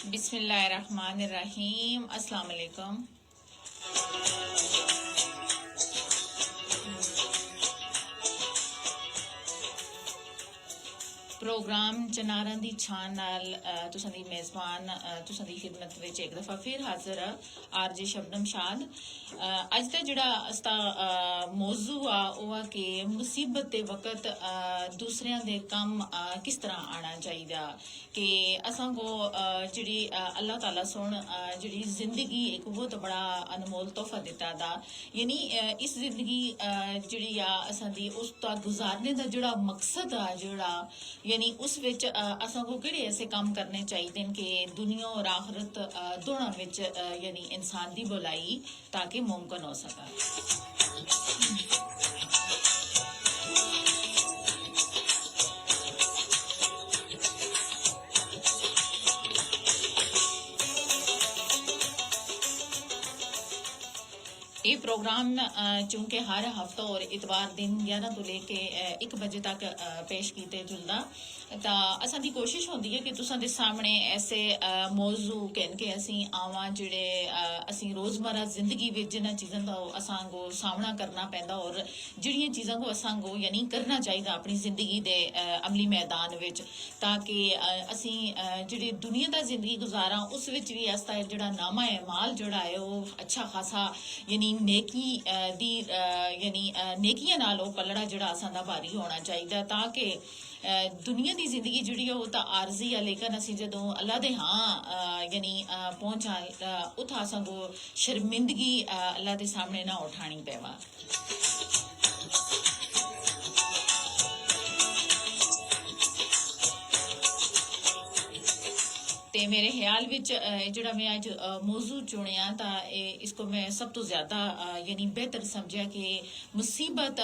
बिस्मिल्लाहिर्रहमानिर्रहीम। अस्सलाम वालेकुम। प्रोग्राम चनारां दी छान नाल तुसां दी मेज़बान तुसां दी खिदमत विच एक दफ़ा फिर हाजिर आर जे शबनम शाद। अज दा जिहड़ा असदा मौजू आ ओह कि मुसीबत दे वक्त दूसरियां दे कम किस तरह आना चाहिदा कि असां को जिहड़ी अल्लाह ताला सोन जिहड़ी जिंदगी एक बहुत बड़ा अनमोल तोहफा दिता दा, यानी इस जिंदगी जिहड़ी असां दी उस दा गुजारने दा जिहड़ा मकसद आ जिहड़ा यानी उस विच असां को किहड़े ऐसे काम करने चाहिए कि दुनिया और आखरत दोनों विच यानी इंसान दी भलाई ताकि मुमकिन हो सका। ये प्रोग्राम चूंकि हर हफ्ता और इतवार दिन 11 तो लेके 1 बजे तक पेश किए जुलदा, तो असां दी कोशिश होंदी है कि तुसां दे सामने ऐसे मौजू कहन के असी आवां जिहड़े असी रोजमर्रा जिंदगी विच जिन्हां चीज़ां दा असां को सामना करना पैंदा और जिहड़ियां चीज़ां को असां को यानी करना चाहिदा अपनी जिंदगी दे अमली मैदान विच, ताकि असी जिहड़ी दुनिया दा जिंदगी गुजारां उस विच भी असदा जिहड़ा नामा एमाल जिहड़ा है ओह अच्छा खासा यानी नेकी दी यानी नेकियां नाल ओह पलड़ा जिहड़ा असां दा भारी होना चाहिदा, ताकि दुनिया की जिंदगी जिहड़ी है तो आरजी है, लेकिन असी जदों अल्लाह दे हाँ यानी पहुंचा उत्थां असां को शर्मिंदगी अल्लाह दे सामने ना उठानी पेवा। ते मेरे ख्याल विच जिहड़ा मैं अज मौजू चुनिया तो इसको मैं सब तो ज्यादा यानी बेहतर समझा कि मुसीबत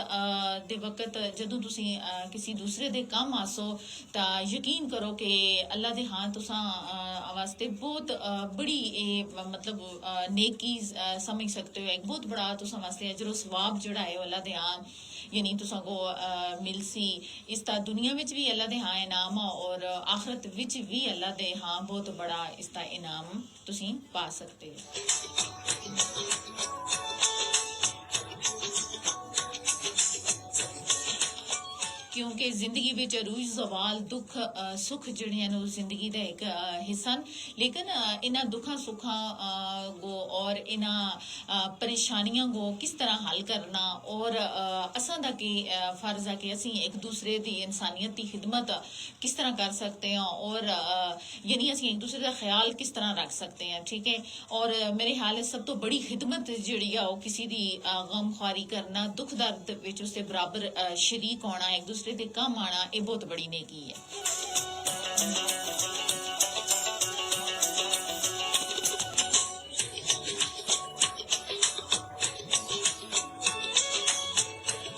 दे वक्त जदों तुसी किसी दूसरे दे काम आसो तो यकीन करो कि अल्लाह दे हाँ तुसां वास्ते बहुत बड़ी मतलब नेकी समझ सकते हो, एक बहुत बड़ा तुसां वास्ते अजर सवाब जिहड़ा है अल्लाह दे हाँ यानी तुसां को मिलसी। इसका दुनिया विच भी अल्लाह दे हाँ इनाम और आखरत विच भी अल्लाह दे हाँ बहुत बड़ा इसका इनाम तुसी पा सकते हो। क्योंकि जिंदगी विच रूज जवाल दुख सुख जिहड़ियां ने जिंदगी का एक हिस्सा न, लेकिन इन्हां दुखा सुखा को और इन्हां परेशानियां को किस तरह हल करना और असां दा की फर्ज है कि असी एक दूसरे की इंसानियत की खिदमत किस तरह कर सकते हैं और यानी असी एक दूसरे का ख्याल किस तरह रख सकते हैं, ठीक है। और मेरे ख्याल सब तो बड़ी खिदमत जिहड़ी आ वो किसी की गमख्वारी करना, दुख दर्द विच उसके बराबर शरीक होना, एक दूसरे दे काम आना, ये बहुत बड़ी नेकी है।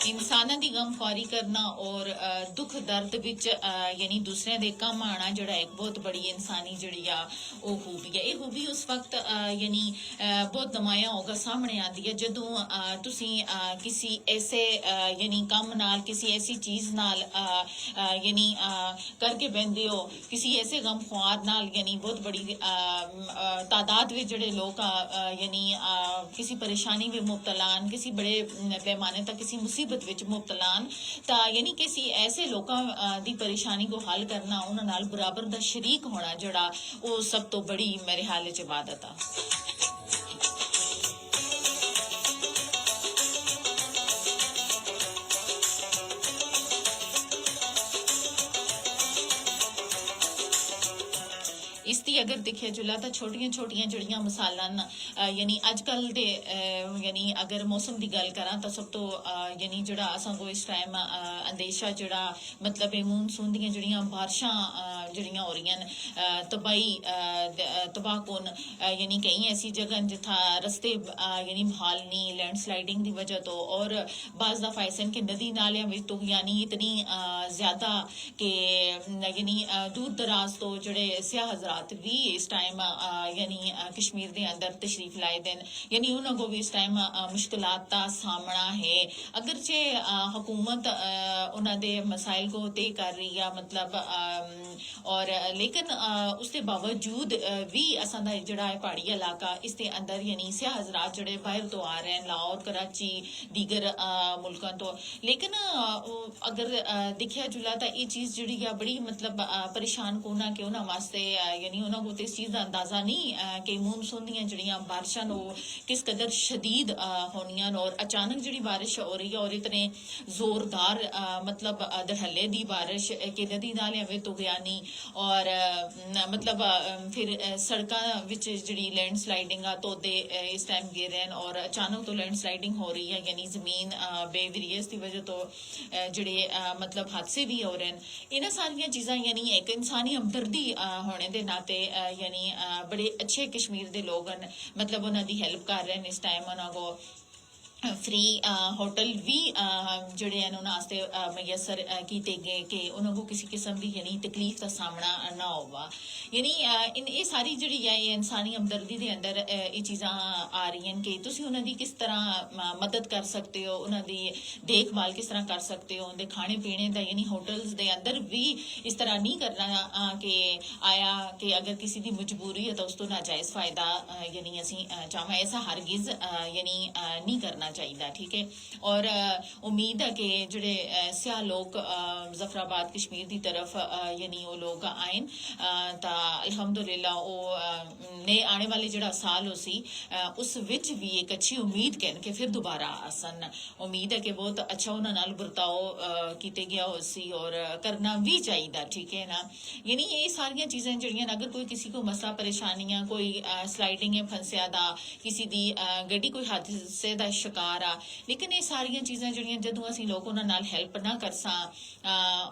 इंसाना की गमख्वारी करना और दुख दर्द विच यानी दूसरे दे कम आना जिहड़ा एक बहुत बड़ी इंसानी जिहड़ी आ वो खूबी है। ये खूबी उस वक्त यानी बहुत नमाया होगा सामने आती है जदों तुसी किसी ऐसे यानी कम नाल किसी ऐसी चीज नाल यानी करके बहते हो, किसी ऐसे गमख्वार नाल यानी बहुत बड़ी तादाद में जिहड़े लोग यानी किसी परेशानी में मुब्तलान, किसी बड़े पैमाने तक किसी मुसीबत विच मुब्तलान, ता यानी किसी ऐसे लोगों दी परेशानी को हल करना, उन्हां नाल बराबर दा शरीक होना जिहड़ा वो सब तो बड़ी मेरे ख्याल च इबादत आ। इसकी अगर देखिया जुला तो छोटिया छोटिया जड़ियाँ मिसालां यानी अजकल दे यानी अगर मौसम की गल करा तो सब तो यानी जड़ा असां को इस टाइम अंदेशा जड़ा मतलब मूनसून दियां जड़ियाँ बारिशां जड़ियाँ हो रही हैं तबाही तबाहकुन, यानी कई ऐसी जगह जिथा रस्ते यानी बहाल नहीं लैंडस्लाइडिंग की वजह तो, और बाज दफा ऐसे कि नदी नालियां में तो यानी इतनी ज्यादा कि यानी दूर दराज तो जड़े सियाह हजरात भी इस टाइम यानी कश्मीर के अंदर तशरीफ लाए दिन, यानी उन्होंने को भी इस टाइम मुश्किलात का सामना है। अगरचे हुकूमत उन्होंने मसाइल को तय कर रही है, मतलब और लेकिन उसके बावजूद भी असां दा जेह्ड़ा है पहाड़ी इलाका इसके अंदर यानी सियाह हजरात जेह्ड़े बाहर तो आ रहे हैं लाहौर कराची दीगर मुल्कों तो लेकिन अगर दिखेआ जुला तो ये चीज़ जी है बड़ी मतलब परेशान कोना कि उन्होंने वास्ते यानी उन्होंने को इस चीज़ का अंदाजा नहीं कि मानसून दियां जड़ियां बारिशां किस कदर शदीद होनियां और अचानक जी बारिश हो रही है और इतने जोरदार मतलब दहले दी बारिश कि नदी नाले में तो गया नहीं और मतलब फिर सड़कों विच जी लैंड स्लाइडिंग तोदे इस टाइम गिर रहे हैं और अचानक तो लैंड स्लाइडिंग हो रही है यानी जमीन बेवरीस की वजह तो जड़े मतलब हादसे भी हो रहे हैं इन्हें सारिया चीज़ा यानी एक इंसानी हमदर्दी होने के नाते यानी बड़े अच्छे कश्मीर के लोग हैं मतलब उन्होंने हेल्प कर रहे हैं इस टाइम उन्होंने फ्री होटल भी जड़े हैं उन्होंने मैसर किए गए कि उन्होंने किसी किस्म की यानी तकलीफ का सामना ना होगा यानी ये सारी जी है ये इंसानी हमदर्दी के अंदर ये चीज़ा आ रही हैं कि तुम उन्होंने किस तरह मदद कर सकते हो उन्होंने देखभाल किस तरह कर सकते हो उनके खाने पीने का यानी होटल्स के अंदर भी इस तरह नहीं करना कि आया कि अगर किसी की मजबूरी है तो उस तो नाजायज़ फ़ायदा यानी असी चाहें ऐसा हरगिज़ यानी नहीं करना चाहिए ठीक है और उम्मीद है कि जोड़े स्याह लोग जफराबाद कश्मीर की तरफ यानी वो लोग आए तो अलहमदुलिल्लाह वो ने आने वाले जोड़ा साल उसी उस विच भी एक अच्छी उम्मीद कहन कि फिर दोबारा आसन उम्मीद है कि बहुत अच्छा उन्होंने बर्ताव किए गया उसी और करना भी चाहिए ठीक है ना यानी ये सारिया चीज़ें जड़ियां अगर कोई किसी को मसला परेशानियां कोई स्लाइडिंग फंसिया दा किसी दी गड्डी कोई हादसे का शिकार आ लेकिन ये सारिया चीज़ां जड़ियां जदों असीं लोग उन्हां नाल हेल्प ना करसां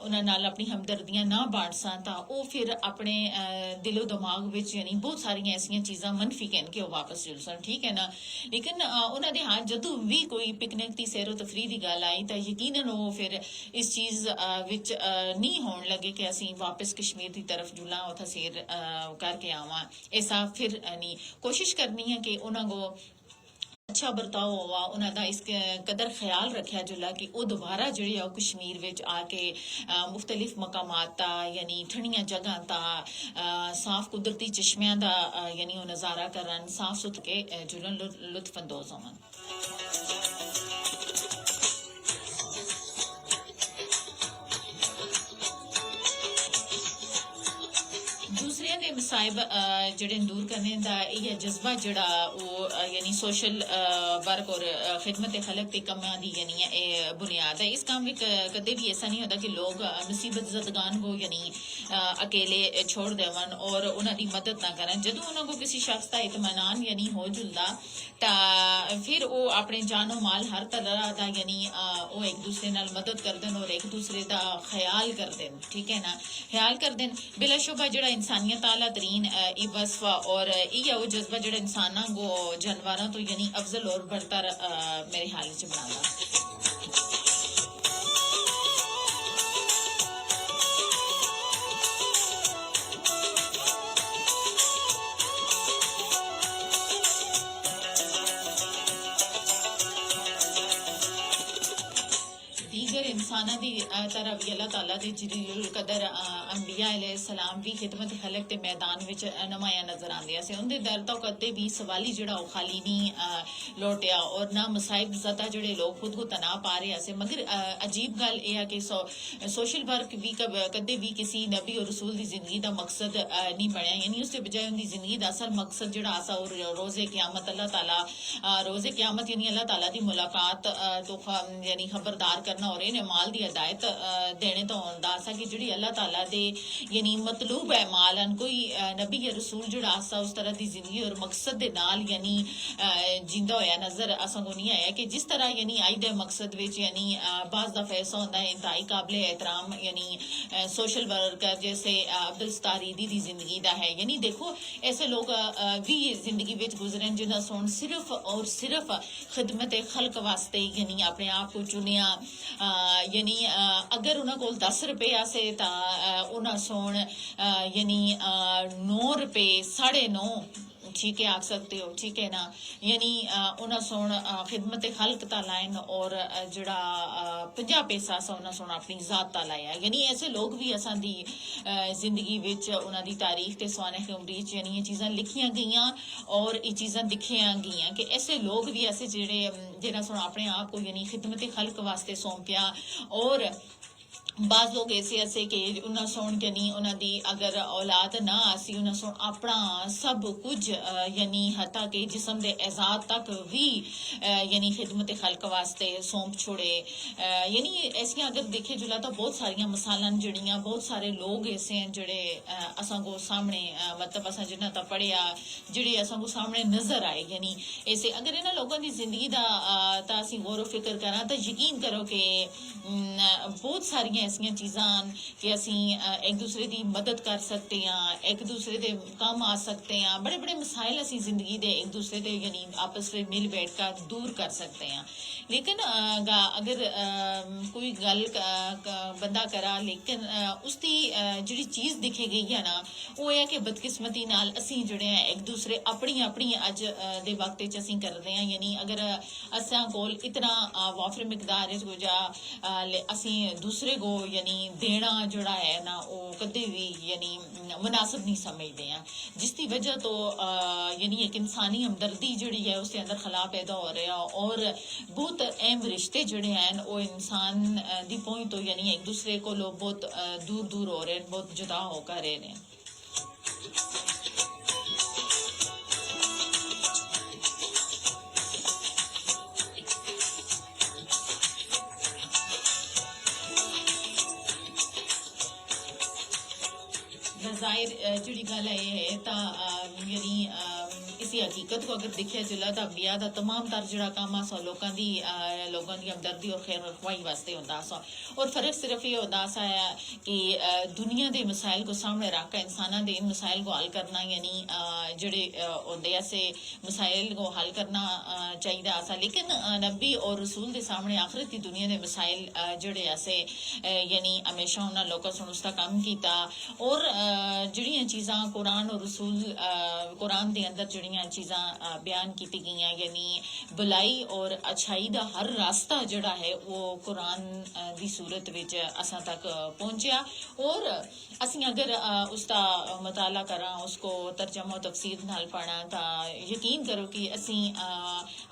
उन्हां नाल अपनी हमदर्दियां ना बांटसां तां वो फिर अपने दिलो दिमाग विच यानी बहुत सारिया ऐसिया चीज़ां मनफी कहन के वापस जुलसन ठीक है ना लेकिन उन्हां दे हाथ जदों भी कोई पिकनिक की सैरो तफरी की गल आई तो यकीनन वो फिर इस चीज़ विच नहीं होने लगे कि असीं वापस कश्मीर की तरफ जुला उत्थे सैर करके आवां ऐसा फिर नहीं कोशिश करनी है कि उन्हां को अच्छा बर्ताव हुआ उन्होंने इस कदर ख्याल रखा जुला कि वो दोबारा जी कश्मीर में आके मुख्तलिफ मकामात यानी ठंडिया जगह ता साफ कुदरती चश्मिया का यानी वो नज़ारा करन साफ सुथ के जुलन लुत्फअंदोज होवन दूसरिया के मसाइब जड़े दूर करने का यह जज्बा जड़ा वो यानी सोशल वर्क और खिदमत खलक के कमां दी यानी बुनियाद है इस काम में कदे भी ऐसा नहीं होता कि लोग मुसीबत जदगान को यानी अकेले छोड़ देवन और उन्होंने मदद ना करन जदों उन्होंने किसी शख्स का इत्मीनान यानी हो जुलदा ता फिर वो अपने जानो माल हर तरह का यानी वो एक दूसरे नाल मदद कर देन और एक दूसरे का ख्याल कर देन ठीक है ना ख्याल कर देन बिलाशुबा जड़ा इंसानियत आला तरीन वसफा और ये वो जज्बा जड़ा इंसाना को जानवरों तो यानी अफजल और बरतर मेरे हाल च बनाना दीगर इंसाना दी तरह भी अल्लाह ताला दे जलील कदर अंबिया अलैहिस्सलाम भी खिदमत खलक ते मैदान विच नुमाया नजर आंदे से उनके दर तो कदे भी सवाली जड़ा वो खाली नहीं लोटिया और ना मसाइब ज़्यादा जड़े लोग खुद को तनाव पा रहे से मगर अजीब गल यह है कि सोशल वर्क भी कदे भी किसी नबी और रसूल की जिंदगी का मकसद नहीं बनया यानी उसके बजाय उनकी जिंदगी का असल मकसद जड़ा आसा और रोज़े क़यामत अल्लाह ताला रोज़े क़यामत यानी अल्लाह ताला की मुलाकात तो यानी खबरदार करना और इन्हें माल की हदायत देने तो होंदा सा कि जिहड़ी अल्लाह ताला दे यानी मतलूब है माल कोई नबी या रसूल जिहड़ा आसा उस तरह की जिंदगी और मकसद दे नाल यानी जिंदा होया नजर असां को नहीं आया कि जिस तरह यानी आई दे मकसद विच यानी बाज़ दफा ऐसा होंदा है इंतहाई काबिल एहतराम यानी सोशल वर्कर जैसे अब्दुल सत्तार ईदी दी जिंदगी दा है यानी देखो ऐसे लोग भी जिंदगी विच गुजरे जिन्हें सोन सिर्फ और सिर्फ खिदमत खल्क वास्ते यानी अपने आप को चुनिया यानी अगर उन्होंने को 10 रुपये से उन्हें सोन यानी 9 रुपये 9.5 ठीक है आख सकते हो, ठीक है ना। यानी उन्हें सोन खिदमत खल्क ता लाइन और जड़ा 50 पैसा असा उन्हें सोन अपनी जात ता लाया। यानी ऐसे लोग भी असा दी जिंदगी विच उन्हां दी तारीख ते स्वानेह उमरी च यानी ये चीज़ां लिखियां गईयां और ये चीज़ां दिखियां गईयां कि ऐसे लोग भी ऐसे जेड़े जेड़ा सोन अपने आप को यानी खिदमत खल्क वास्ते सौंपिया। और बाज लोग ऐसे ऐसे कि उन्हें सोन यानी उन्हें दी अगर औलाद ना आसी उन्हें सोन अपना सब कुछ यानी हता के जिसम दे एजाद तक भी यानी खिदमत खल्क वास्ते सौंप छोड़े। यानी ऐसियां अगर देखे जुला तो बहुत सारिया मिसालां जड़ियां बहुत सारे लोग ऐसे हैं जड़े असां को सामने मतलब असां जिन्ना ता पढ़िया जेड़े असां को सामने नजर आए। यानी ऐसे अगर इन्हां लोगों की जिंदगी दा ता असीं गौर फिक्र करा तो यकीन करो कि बहुत सारिया ऐसिया चीज़ां कि असी एक दूसरे की मदद कर सकते हैं, एक दूसरे के काम आ सकते हैं। बड़े बड़े मसाइल असी जिंदगी दे एक दूसरे के यानी आपस में मिल बैठ कर दूर कर सकते हैं। लेकिन अगर कोई गल बंदा करा लेकिन उसकी जी चीज़ दिखे गई है ना वो है कि बदकिस्मती नाल असी जड़े हैं एक दूसरे अपनी अपनी अज दे वक्त असी करते हैं। यानी अगर असा कोल इतना वाफर मिकदार जा असी दूसरे को यानी देना जोड़ा है ना वो कदे भी यानी मुनासिब नहीं समझते हैं, जिसकी वजह तो यानी एक इंसानी हमदर्दी जड़ी है उसके अंदर खला पैदा हो रहा। और बहुत अहम रिश्ते जड़े हैं वो इंसान दी पहुंच तो यानी एक दूसरे को लोग बहुत दूर दूर हो रहे हैं, बहुत जुदा होकर रह रहे हैं। जाहिर जी गल है तो यानी इसी हकीकत को अगर देखा चला तो अंबिया का तमाम तर जो काम आ लोगों की हमदर्दी और खैर रखवाई वास्ते होंदा सा। और फर्क सिर्फ ये होंदा सा है कि दुनिया के मसाइल को सामने रख कर इंसाना के इन मसाइल को हल करना यानी जोड़े होंदे ऐसे मसाइल को हल करना चाहिए सा। लेकिन नबी और रसूल के सामने आखिरत की दुनिया के मसाइल जोड़े ऐसे यानी हमेशा उन्होंने लोगों से उसका काम किया। और जड़ियाँ चीज़ां कुरान और रसूल कुरान के अंदर जड़ियाँ चीज़ां बयान की गई यानी भलाई और अच्छाई का हर रास्ता जड़ा है वो कुरान की सूरत विच असां तक पहुंचा। और असी अगर उसका मुताला करा उसको तर्जमा तफसीर नाल पढ़ा तो यकीन करो कि असी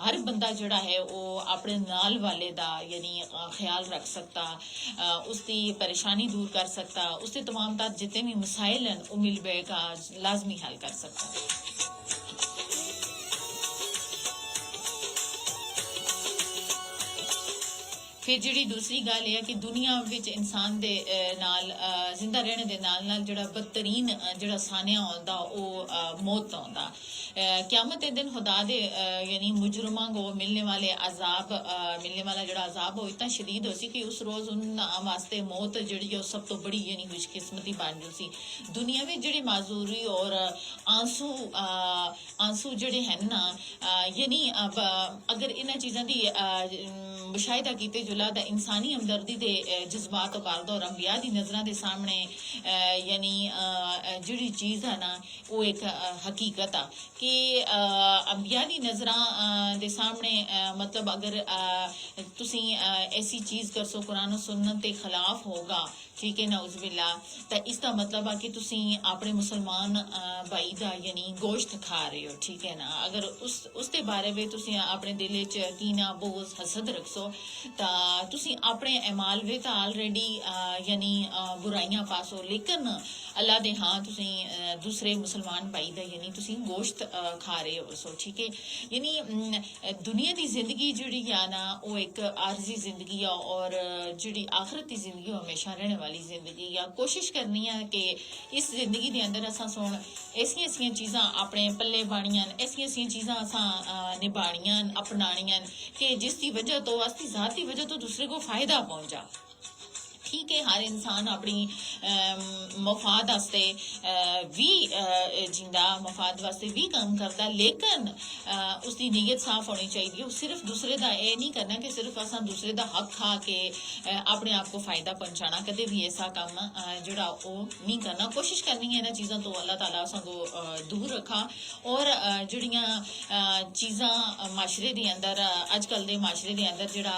हर बंदा जड़ा है वो अपने नाल वाले दा यानी ख्याल रख सकता, उसकी परेशानी दूर कर सकता, उसके तमाम तर जितने भी मसाइल हैं वो मिल बैठा लाजमी हल कर सकता। फिर जी दूसरी गल है कि दुनिया विच इंसान दे नाल जिंदा रहने दे नाल नाल जड़ा बदतरीन जड़ा सानिया होंदा वो मौत होंदा। क़यामत के दिन खुदा दे यानी मुजरमां को मिलने वाले अजाब मिलने वाला जड़ा अजाब हो इतना शदीद हो सी कि उस रोज़ उन वास्ते मौत जड़ी है सब तो बड़ी यानी खुशकिस्मती बन जो सी। दुनिया में जड़ी माजूरी और आंसू आंसू जड़े हैं ना यानी अगर इन्हां चीज़ां दी मुशाहिदा कीते जुला दा इंसानी हमदर्दी दे जज्बात उभारदा और अंबिया दी नज़रां दे सामने यानी जिहड़ी चीज़ है ना वो एक हकीकत आ कि अंबिया दी नज़रां दे सामने मतलब अगर तुसी ऐसी चीज़ करसो कुरान और सुन्नत के खिलाफ होगा, ठीक है ना उज़बिल्ला, तो इसका मतलब है कि तुसी अपने मुसलमान भाई दा यानी गोश्त खा रहे हो, ठीक है ना। अगर उसके बारे में तुसी अपने दिल च कीना बोझ हसद रखसो तो तुसी अपने अमाल वे तो ऑलरेडी यानी बुराइयां पासो। लेकिन अल्लाह दे हाँ तुसी दूसरे मुसलमान भाई दा यानी तुसी गोश्त खा रहे हो सो, ठीक है। यानी दुनिया की जिंदगी जिहड़ी है ना वो एक आरजी जिंदगी है और जिहड़ी आखिरत की जिंदगी हमेशा रहने वाली जिंदगी या कोशिश करनी है कि इस जिंदगी के अंदर असा सुन ऐसियां ऐसियां चीज़ां अपने पल्ले बाणियां ऐसियां ऐसियां चीज़ां असा निभाणियां अपनानियां कि जिसकी वजह तो असकी ज़ाती वजह तो दूसरे को फायदा पहुंचा, ठीक है हर इंसान अपनी मफाद वास्ते भी जिंदा मफाद वास्ते भी काम करता, लेकिन उसकी नीयत साफ होनी चाहिए। सिर्फ दूसरे का यह नहीं करना कि सिर्फ असा दूसरे का हक खा के अपने आप को फायदा पहुंचाना, कदे भी ऐसा काम जोड़ा वो नहीं करना। कोशिश करनी है इन्होंने चीज़ों तो अल्लाह ताला सानू दूर रखा। और जड़ियाँ चीज़ां माशरे के अंदर अजकल के माशरे के अंदर जड़ा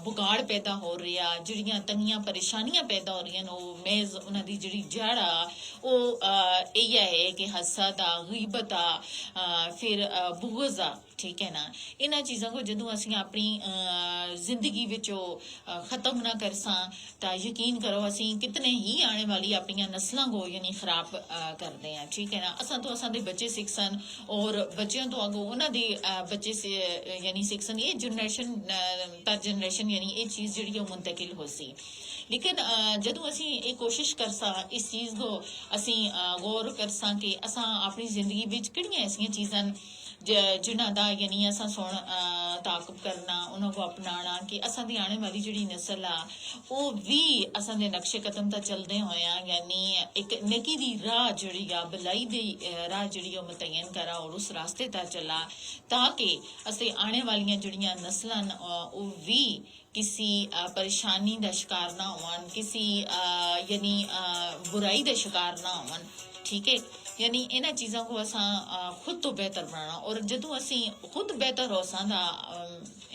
बुगाड़ पैदा हो रहा, जड़ियाँ तंगियां परेशानियां पैदा हो रही हैं, मेज उन्होंने जी जड़ यही है कि हसद आ, गीबत आ, फिर बुगज आ, ठीक है ना। इन्होंने चीज़ों को जदों असी अपनी जिंदगी विचों खत्म ना कर सा तो यकीन करो असी कितने ही आने वाली अपन नस्लों को यानी खराब करते हैं, ठीक है ना। असा तो असां दे बच्चे सीख सन और बच्चों तो अगों उन्होंने बच्चे से यानी सीख सन, ये जनरेशन तर जनरेशन यानी ये चीज़ जी मुंतकिल हो सी। लेकिन जदों असी ये कोशिश कर सा इस चीज़ को असी गौर कर सा कि असा अपनी जिंदगी विच किहड़ियां ऐसियां चीज़ां जिन्हों का यानी असा सुन ताकब करना, उन्होंने अपनाना कि असा दी आने वाली जी नस्ल आ वो भी असा दे नक्शे कदम तक चलते हुए यानी एक नेकी दी राह जी आ भलाई दी राह जी मुतयन करा और उस रास्ते तक चला, ताकि असी आने वाली जड़ियाँ नस्लां वो भी किसी परेशानी का शिकार ना होवन, किसी यानी बुराई का शिकार ना होवन, ठीक है। यानी इन्ह चीज़ों को असा खुद तो बेहतर बनाना, और जदों असी खुद बेहतर हो सा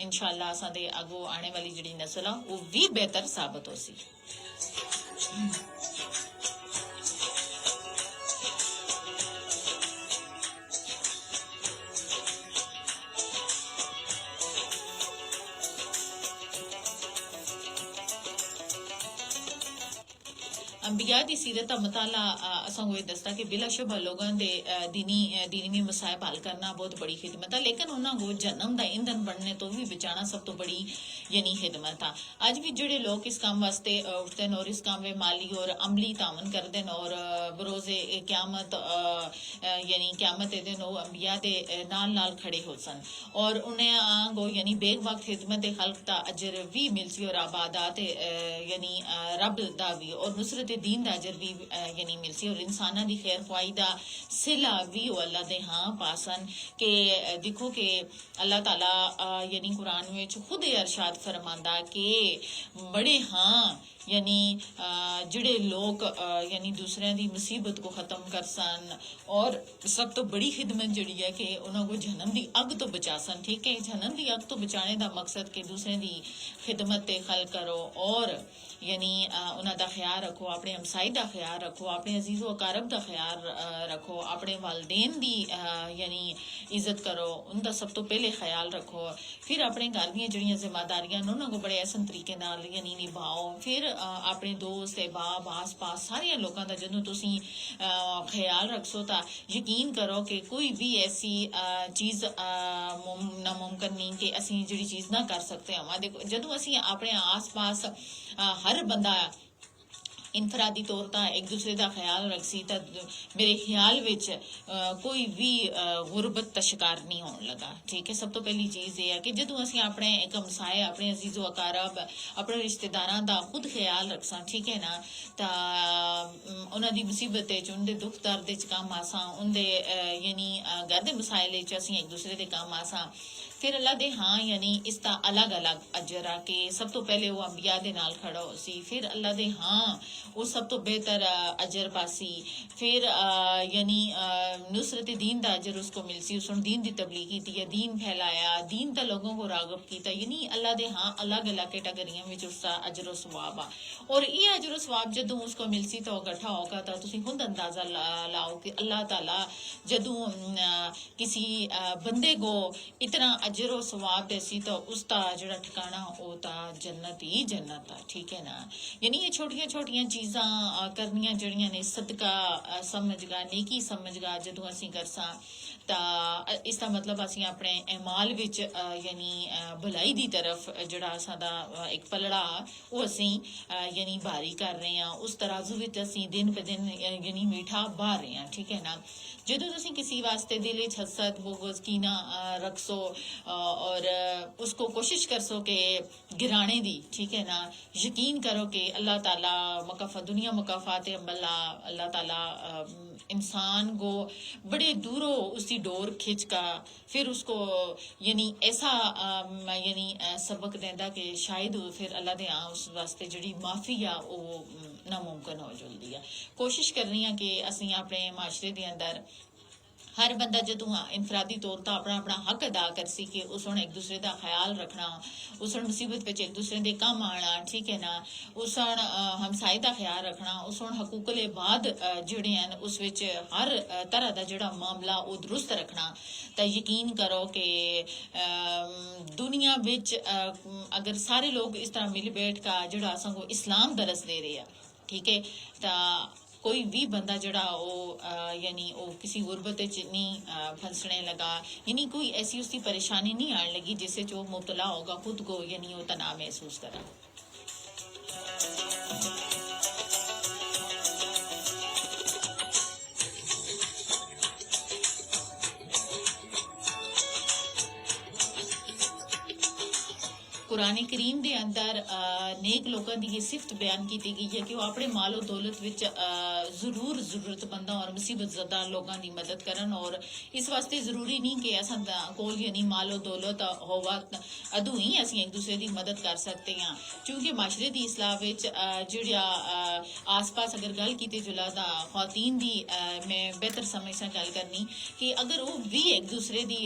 इंशाअल्लाह असा दे अगो आने वाली जी नस्ल आ वो भी बेहतर साबित हो सी। अंबिया की सीरत का मताला असा को दसता कि बिलाशुबा लोगों के दीनी मसायब हल करना बहुत बड़ी खिदमत है, लेकिन उन्होंने को जन्म का ईंधन बनने तो भी बचाना सब तो बड़ी यानी खिदमत है। अज भी जोड़े लोग इस काम वास्ते उठते हैं और इस काम में माली और अमली तावन करते हैं और बरोजे क्यामत यानी क्यामत ए दिन अंबिया के नाल खड़े हो सन और उन्हें आंगो यानी बेग वक्त खिदमत खल्क का अजर भी मिलसी और आबादात यानी रब दा भी और नुसरत दीन दा अजर भी यानी मिलसी और इंसाना दी खैर ख्वाही दा सिला भी वो अल्लाह दे हाँ पासन के देखो कि अल्लाह ताला यानी कुरान में खुद अरशाद फरमांदा कि बड़े हाँ यानी जिड़े लोग यानी दूसरे की मुसीबत को ख़त्म कर सन और सब तो बड़ी खिदमत जड़ी है कि उन्होंने को जन्म की अग तो बचा सन, ठीक है। जन्म की अग तो बचाने का मकसद कि दूसरे की खिदमत ते खल करो और यानी उन्हों का ख्याल रखो, अपने हमसाई का ख्याल रखो, अपने अजीज़ो अकारब का ख्याल रखो, अपने वालदेन की यानी इज्जत करो, उनका सब तो पहले ख्याल रखो, फिर अपने घर दी जड़ियाँ जिम्मेदारियां उन्होंने बड़े आसन तरीके नाल यानी निभाओ, फिर अपने दोस्त अहबाब आस पास सारे लोगों का जदों तुसी ख्याल रखसो तो यकीन करो कि कोई भी ऐसी चीज़ नामुमकिन नहीं कि असी जी चीज़ ना कर सकते हम। देखो जदों असी अपने आस पास हर बंदा इनफरादी तौर पर एक दूसरे का ख्याल रखसी तो मेरे ख्याल विच कोई भी गुरबत का शिकार नहीं होने लगा, ठीक है। सब तो पहली चीज़ ये है कि जदों असी अपने एक हमसाए अपने अजीज़ो अकारब अपने रिश्तेदारों का खुद ख्याल रखसा, ठीक है ना, तो उन्होंने मुसीबत उनके दुख दर्द काम आसा, उनके यानी घर के मसाइल असी एक दूसरे के काम आसा, फिर अल्लाह दे हाँ यानी इसका अलग अलग अजर आ कि सब तो पहले वो अंबिया दे नाल खड़ा हो सी, फिर अल्लाह दे हाँ वो सब तो बेहतर अजर पासी, फिर यानी नुसरत दीन का अजर उसको मिलसी, उसने दीन की तबलीग की, दीन फैलाया, दीन का लोगों को रागब किया, यानी अल्लाह दे हाँ अलग अलग कैटागरियों में उसका अजर व सवाब आ। और ये अजर व सवाब जदों उसको मिलसी तो इकट्ठा होगा तो तुम खुद अंदाजा लाओ कि अल्लाह ताला जदों किसी बंदे को इतना अजर व सवाब देसी तो उसका जो ठिकाना होता जन्नत ही जन्नत आ, ठीक है ना। यानी ये छोटिया छोटिया चीज़ा करनिया जड़ियां ने सदका समझगा नेकी समझगा जदों असी करसा तो इसका मतलब असी अपने अमाल विच यानी भलाई की तरफ जड़ा सादा एक पलड़ा वो असी यानी भारी कर रहे हैं, उस तराजू विच असी दिन ब दिन यानी मीठा बहा रहे हैं, ठीक है ना। जदों तुसीं किसी वास्ते दिल विच हसद बुग़्ज़ कीना रखसो और उसको कोशिश कर सो कि गिराने दी, ठीक है ना। यकीन करो कि अल्लाह ताला मकाफा दुनिया मकाफात अम्बला, अल्लाह ताला इंसान को बड़े दूरों उसकी डोर खिंच का फिर उसको यानी ऐसा यानी सबक देंदा कि शायद फिर अल्लाह दे उस वास्ते जिहड़ी माफ़ी आ वो नामुमकिन हो जुलदी है। कोशिश करनी है कि असीं अपने माशरे दे अंदर हर बंदा जदों इनफरादी तौर पर अपना अपना हक अदा कर सी कि उस एक दूसरे का ख्याल रखना, उस मुसीबत में एक दूसरे के कम आना, ठीक है ना, उस हमसाए का ख्याल रखना, उस हकूकले बाद जोड़े हैं उस विच हर तरह का जोड़ा मामला वो दुरुस्त रखना। तो यकीन करो कि दुनिया बिच अगर सारे लोग इस तरह मिल बैठ का जोड़ा असों इस्लाम दरस दे रहे हैं, ठीक है, तो कोई भी बंदा जड़ा वो यानी वो किसी गुरबत नहीं फंसने लगा, यानी कोई ऐसी उसकी परेशानी नहीं आने लगी जिससे जो मुबतला होगा खुद को यानी वो तनाव महसूस करा। कुरान करीम के अंदर नेक लोगों की ये सिफत बयान की गई है कि वो अपने मालो दौलत विच जरूर जरूरतमंदा और मुसीबत ज़दा लोगों की मदद करन, और इस वास्ते जरूरी नहीं कि असा कोल यानी मालो दौलत होवा अदू ही असी एक दूसरे की मदद कर सकते हैं। क्योंकि माशरे की इसलाह विच जिहड़ा आस पास अगर गल की जुला दा खवातीन की मैं बेहतर समझ से गल करनी कि अगर वो भी एक दूसरे की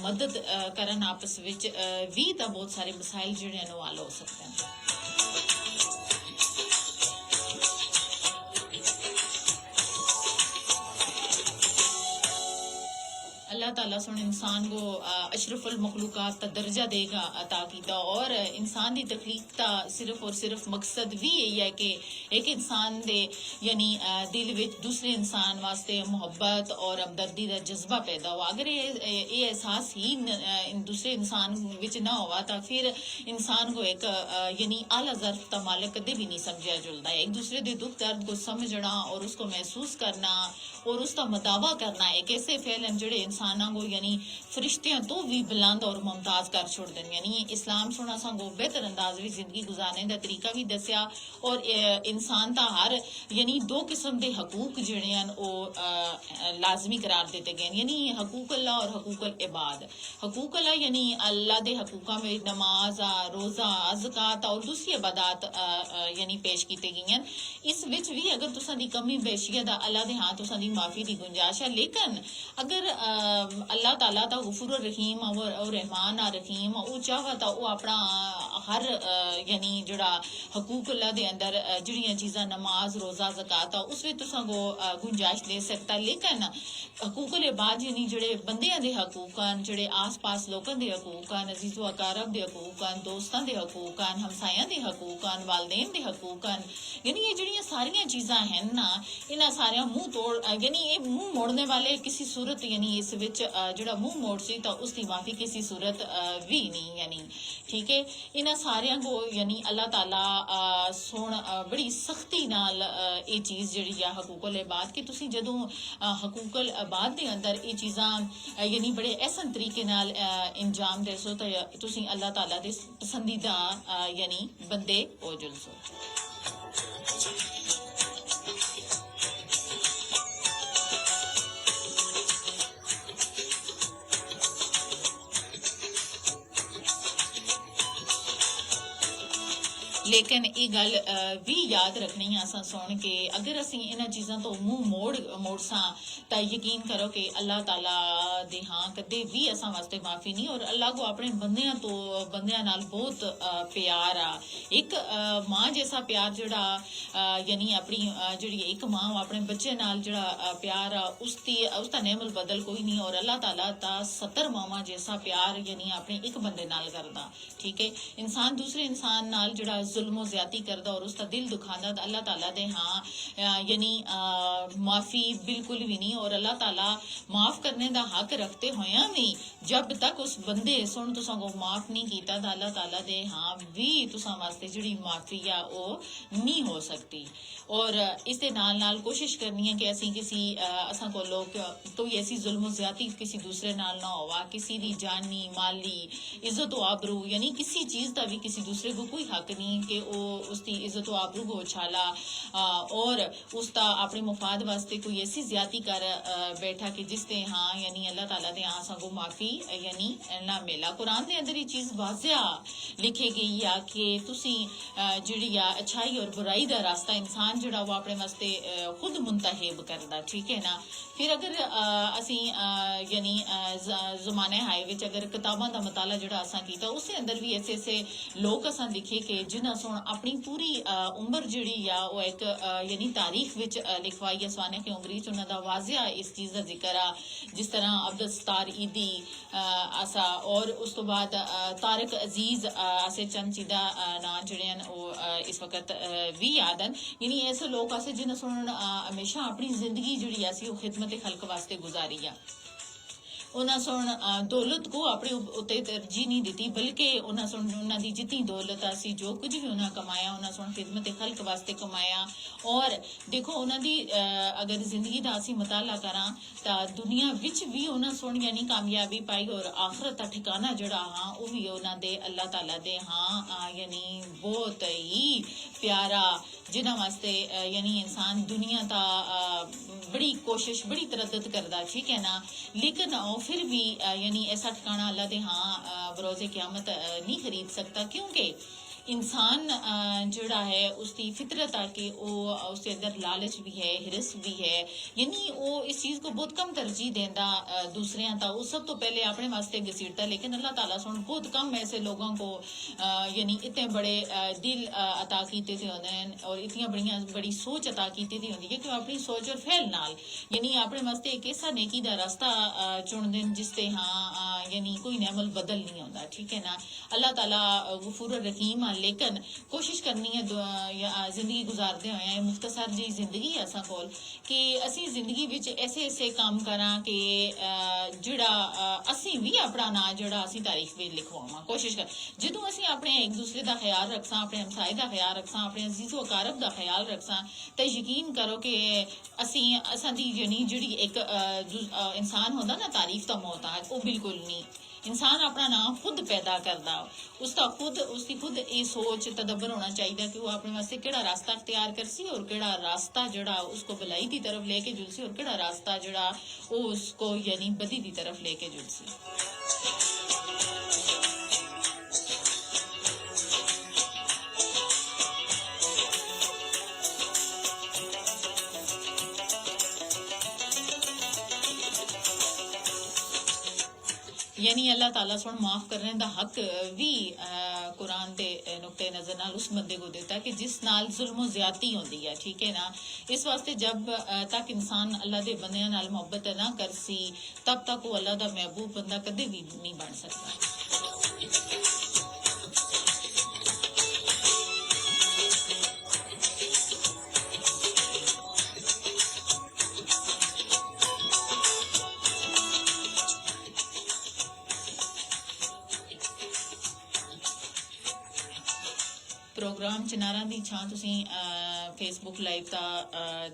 मदद करन आपस विच भी तो बहुत सारे मसाइल जिहड़े हैं वो हल हो सकते हैं। अल्लाह ताला सुन इंसान को अशरफुल मखलूकात का दर्जा देगा अता कीता, और इंसान की तखलीक का सिर्फ और सिर्फ मकसद भी यही है कि एक इंसान दे यानी दिल विच दूसरे इंसान वास्ते मुहब्बत और हमदर्दी का जज्बा पैदा हो। अगर ये एहसास ही दूसरे इंसान विच ना हुआ तो फिर इंसान को एक यानी आला ज़र्फ का मालिक कदे भी नहीं समझा जुलता है। एक दूसरे के दुख दर्द को समझना और उसको महसूस करना और उसका मदावा करना एक ऐसे फेल हैं जोड़े इंसाना को यानी फरिश्तियां तो भी बुलंद और मुमताज कर छोड़ दें। यानी इस्लाम सोना संगो बेहतर अंदाज में जिंदगी गुजारने का तरीका भी दसिया, और इंसान का हर यानी दो किस्म के हकूक जिहड़े हैं वो लाजमी करार दिते गए, यानी हकूक अल्लाह और हकूक अल इबाद। हकूक अल्लाह यानी अल्लाह के हकूकों में नमाज रोज़ा ज़कात और दूसरी इबादत यानी पेश की गई हैं। इस विच भी अगर तुसां दी कमी बेशी है अल्लाह दे हाथ तुसां दी माफ़ी की गुंजाइश है, लेकिन अगर अल्लाह ताला दा गफूर रहीम और रहमान रहीम वो चाहे तो वो अपना हर यानी जड़ा हकूक अल्लाह दे अंदर जड़ियां चीज़ां नमाज रोज़ा ज़कात उस विच तुसां को गुंजाइश दे सकता। लेकिन हकूक अल इबाद यानी जड़े बंदियां दे हकूक हैं, जड़े आस पास लोगों दे हकूक हैं, अजीज़ो अकारब दे हकूक हैं, दोस्तां दे हकूक हैं, हमसायां दे हकूक हैं, वालदेन दे हकूक हैं, यानी ये जड़ियां सारियां चीज़ां हैं ना इन्हां सारियां मुंह तोड़ यानी ये मुंह मोड़ने वाले किसी सूरत यानी इस विच जड़ा मुंह मोड़ सी तो उसकी माफ़ी किसी सूरत भी नहीं, यानी ठीक है। इन्हां सारियां को यानी अल्लाह ताला सुन बड़ी सख्ती नाल ये चीज़ जड़ी है हकूक अल इबाद कि तुसी जदों हकूक अल इबाद दे अंदर ये चीज़ां यानी बड़े एहसन तरीके नाल इंजाम दे सो तो तुसी अल्लाह ताला दे पसंदीदा यानी बंदे हो जुलसो। लेकिन ये गल भी याद रखनी है असा सुन के अगर असी इन चीज़ों तो मुंह मोड़ सा तो यकीन करो कि अल्लाह ताला दे हाँ कदे भी असा वास्ते माफ़ी नहीं, और अल्लाह को अपने बंदियां तो बंदियां नाल बहुत प्यार आ। एक माँ जैसा प्यार जड़ा यानी अपनी जी एक माँ अपने बच्चे नाल जड़ा प्यार आ उसका नेमल बदल कोई नहीं, और अल्लाह ताला ता 70 मावां जैसा प्यार यानी अपने एक बंदे नाल करदा, ठीक है। इंसान दूसरे इंसान नाल जड़ा जुल्म ज्यादती करदा और उसका दिल दुखांदा तो अल्लाह ताला दे हाँ यानी माफ़ी बिल्कुल भी नहीं। और अल्लाह ताला माफ़ करने का हक रखते होया भी जब तक उस बंदे सुन तुसा को माफ़ नहीं किया तो अल्लाह ताला दे हाँ भी तुसा वास्ते जिहड़ी माफ़ी आ वो नहीं हो सकती। और इस दे नाल कोशिश करनी है कि असी किसी असा को लोग कोई ऐसी जुल्म ज्यादती किसी दूसरे नाल ना होवा, किसी दी जानी माली इज्जत आबरू यानी किसी चीज़ का भी किसी दूसरे को कोई हक नहीं कि वो उसकी इज्जत आबरू को उछाला और उसका अपने मुफाद वास्ते कोई ऐसी ज्यादती कर बैठा कि जिसते हाँ यानी अल्लाह ताला दे हाँ सगों माफ़ी यानी ना मिला। कुरान के अंदर ये चीज़ वाजिया लिखी गई आ कि तुसी जिहड़ी आ अच्छाई और बुराई का रास्ता इंसान जिहड़ा वो अपने वास्ते खुद मुंतहिब करदा, ठीक है ना। फिर अगर असी यानी जमाने हाय विच अगर किताबां दा मताला जिहड़ा असां कीता उसके अंदर भी ऐसे ऐसे लोग असां दिखे कि जिन्हां सोण अपनी पूरी उम्र जिहड़ी आ वो एक यानी तारीख विच लिखवाई सवाने की उमरी च उन्हां दा वाजिया इस चीज़ का जिक्र आ। जिस तरह अब्दुल सत्तार ईदी असा और उस तो बाद तारिक अजीज असे चंद चीज़ा ना जिहड़े वो इस वक्त भी याद हैं। यानी ऐसे लोग असे जिन्हें सुन हमेशा अपनी जिंदगी जिहड़ी असी वो खिदमत खल्क वास्ते गुजारी आ। उन्हें सुन दौलत को अपने उत्ते तरजीह नहीं दी बल्कि उन्हें सुन उन्होंने जितनी दौलत असी जो कुछ भी उन्हें कमाया उन्हें सुन खिदमत खल्क वास्ते कमाया। और देखो उन्होंने अगर जिंदगी का असी मुताला करा तो दुनिया विच भी उन्हें सुन यानी कामयाबी पाई और आखरत का ठिकाना जड़ा हाँ वो भी उन्होंने अल्लाह ताला दे हाँ यानी बहुत ही प्यारा जिन्हों वास्ते यानी इंसान दुनिया का बड़ी कोशिश बड़ी तरद्दत करता, ठीक है ना। लेकिन फिर भी यानी ऐसा ठिकाना अल्लाह दे हाँ बरोज़े क़यामत नहीं खरीद सकता क्योंकि इंसान जड़ा है उसकी फितरत आके वो उसके अंदर लालच भी है हिरस भी है यानी वो इस चीज़ को बहुत कम तरजीह देंदा दूसरे था वो सब तो पहले अपने वास्ते घसीटता। लेकिन अल्लाह ताला सुन बहुत कम ऐसे लोगों को यानी इतने बड़े दिल अता कीते थे होंदे हैं और इतनी बड़ी सोच अता कीती दी होंदी है कि अपनी सोच और फैल नाल यानी अपने वास्ते एक ऐसा नेकी का रास्ता चुन दें जिसते हाँ यानी कोई नैमल बदल नहीं होता, ठीक है ना। अल्लाह ताला गफूर रहीम लेकिन कोशिश करनी है जिंदगी गुजारते हुए मुख्तसर जी जिंदगी है असा कोल कि असी जिंदगी विच ऐसे ऐसे काम करा कि जिहड़ा असी भी अपना ना जिहड़ा असी तारीख में लिखवावां कोशिश कर जदों असी अपने एक दूसरे का ख्याल रखसां अपने हमसाए का ख्याल रखसां अपने अजीज़ो अकारब का ख्याल रखसां तो यकीन करो कि असी असां दी यानी जिहड़ी एक इंसान होंदा ना तारीफ का मोहताज वो बिल्कुल नहीं। इंसान अपना नाम खुद पैदा करता उसकी खुद ये सोच तदब्बर होना चाहिए कि वो अपने वास्ते केड़ा रास्ता अख्तियार करसी और केड़ा रास्ता जड़ा उसको भलाई की तरफ लेके जुलसी और केड़ा रास्ता जड़ा वो उसको यानी बदी की तरफ लेके जुलसी। यानी अल्लाह ताला सुन माफ करने का हक भी कुरान के नुक्ते नजर नाल उस बंदे को देता है कि जिस नाल जुल्म ज्यादती होती है, ठीक है ना। इस वास्ते जब तक इंसान अल्लाह के बंदियां नाल मोहब्बत ना करसी तब तक वो अल्लाह का महबूब बंदा कदे भी नहीं बन सकता। प्रोग्राम चिनारा दी छां तुसी फेसबुक लाइव दा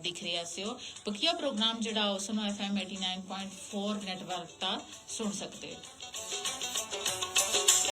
दिख रहे हो। बकिया प्रोग्राम जड़ा सुनो FM 89.4 नेटवर्क दा सुन सकते हो।